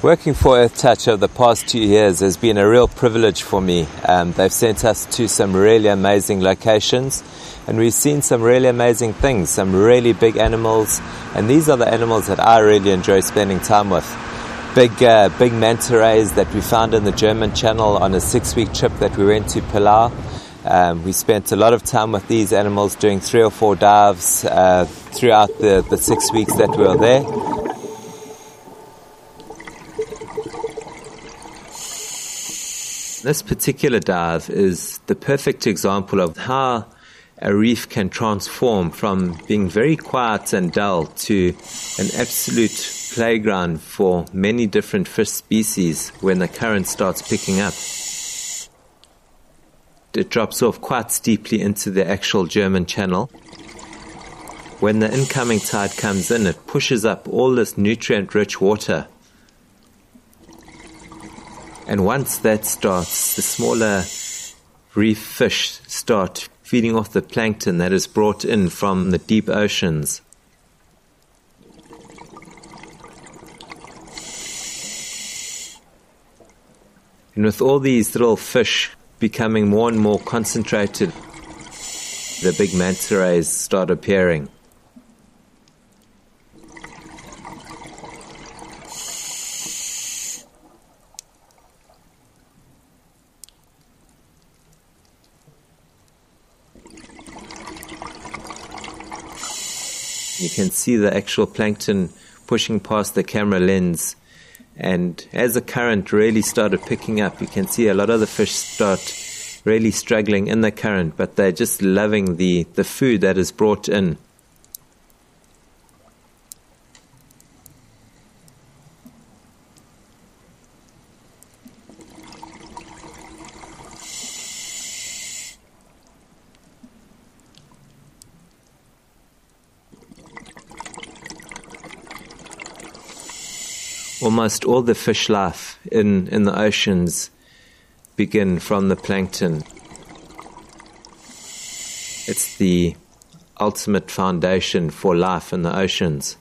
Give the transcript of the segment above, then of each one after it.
Working for Earth Touch over the past 2 years has been a real privilege for me. They've sent us to some really amazing locations, and we've seen some really amazing things, some really big animals, and these are the animals that I really enjoy spending time with. Big manta rays that we found in the German Channel on a 6-week trip that we went to PALAU. We spent a lot of time with these animals doing 3 or 4 dives throughout the 6 weeks that we were there. This particular dive is the perfect example of how a reef can transform from being very quiet and dull to an absolute playground for many different fish species when the current starts picking up. It drops off quite steeply into the actual German Channel. When the incoming tide comes in, it pushes up all this nutrient-rich water. And once that starts, the smaller reef fish start feeding off the plankton that is brought in from the deep oceans. And with all these little fish becoming more and more concentrated, the big manta rays start appearing. You can see the actual plankton pushing past the camera lens, and as the current really started picking up, you can see a lot of the fish start really struggling in the current, but they're just loving the food that is brought in. Almost all the fish life in the oceans begin from the plankton. It's the ultimate foundation for life in the oceans.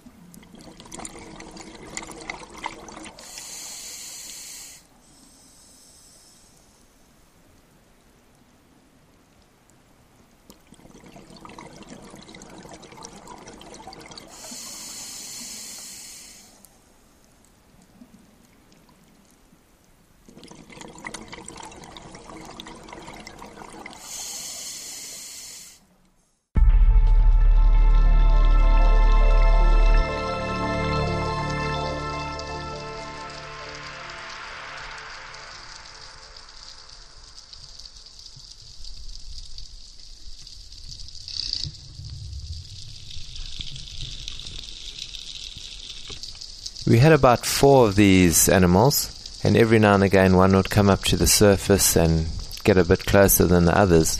We had about 4 of these animals, and every now and again one would come up to the surface and get a bit closer than the others.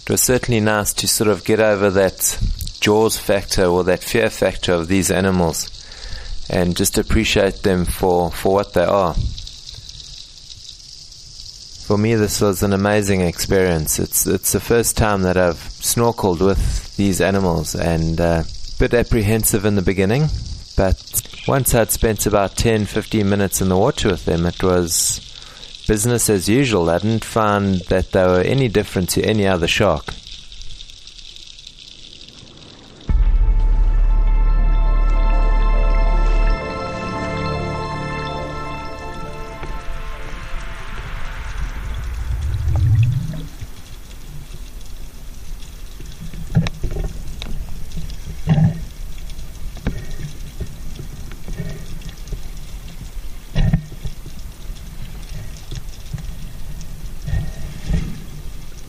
It was certainly nice to sort of get over that jaws factor or that fear factor of these animals, and just appreciate them for what they are. For me, this was an amazing experience. It's the first time that I've snorkeled with these animals, and a bit apprehensive in the beginning, but once I'd spent about 10-15 minutes in the water with them, it was business as usual. I didn't find that they were any different to any other shark.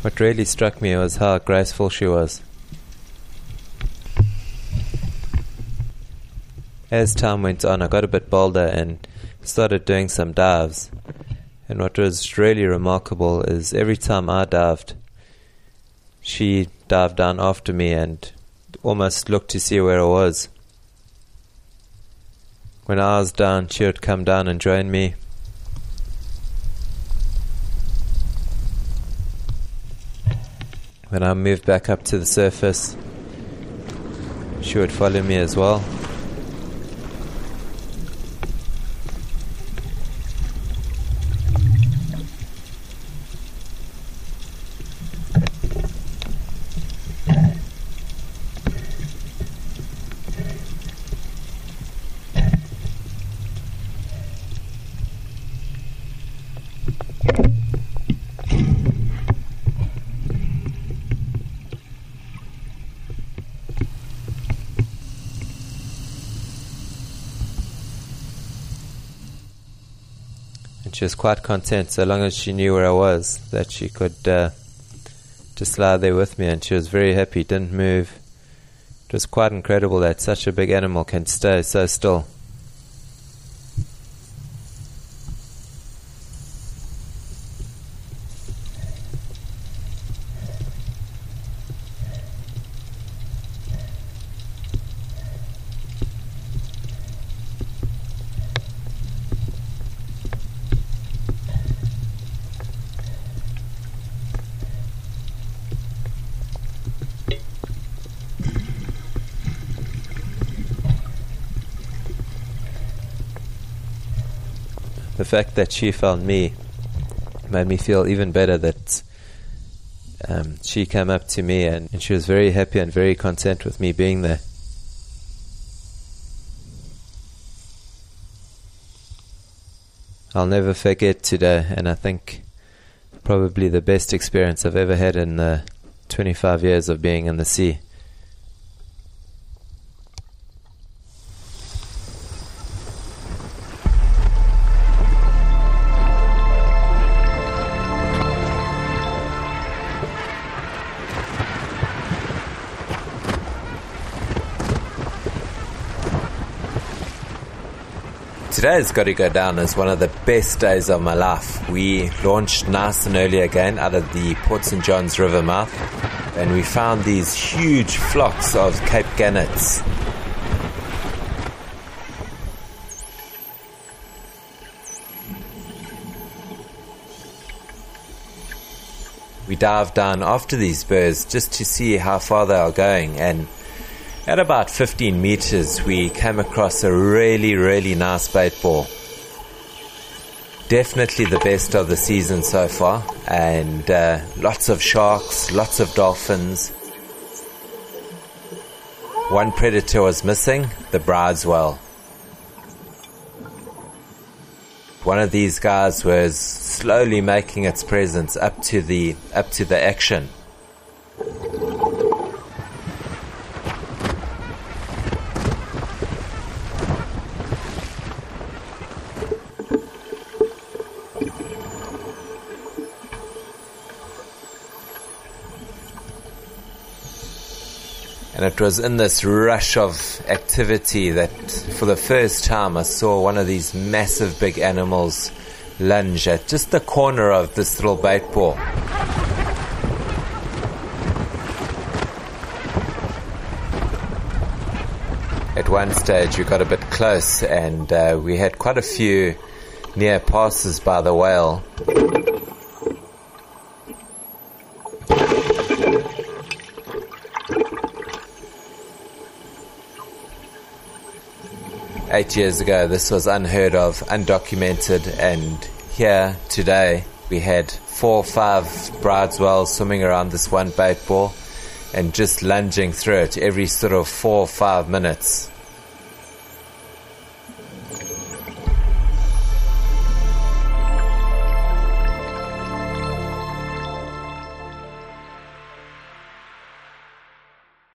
What really struck me was how graceful she was. As time went on, I got a bit bolder and started doing some dives. And what was really remarkable is every time I dived, she dived down after me and almost looked to see where I was. When I was down, she would come down and join me. When I moved back up to the surface, she would follow me as well. She was quite content, so long as she knew where I was, that she could just lie there with me, and she was very happy, didn't move. It was quite incredible that such a big animal can stay so still. The fact that she found me made me feel even better that she came up to me and she was very happy and very content with me being there. I'll never forget today, and I think probably the best experience I've ever had in the 25 years of being in the sea. Today's got to go down as one of the best days of my life. We launched nice and early again out of the Port St. John's River mouth, and we found these huge flocks of Cape gannets. We dived down after these birds just to see how far they are going, and at about 15 meters, we came across a really, really nice bait ball. Definitely the best of the season so far, and lots of sharks, lots of dolphins. One predator was missing, the brideswell. One of these guys was slowly making its presence up to the action. And it was in this rush of activity that for the first time I saw one of these massive big animals lunge at just the corner of this little bait ball. At one stage we got a bit close, and we had quite a few near passes by the whale. 8 years ago, this was unheard of, undocumented, and here today we had 4 or 5 brideswells swimming around this one bait ball and just lunging through it every sort of 4 or 5 minutes.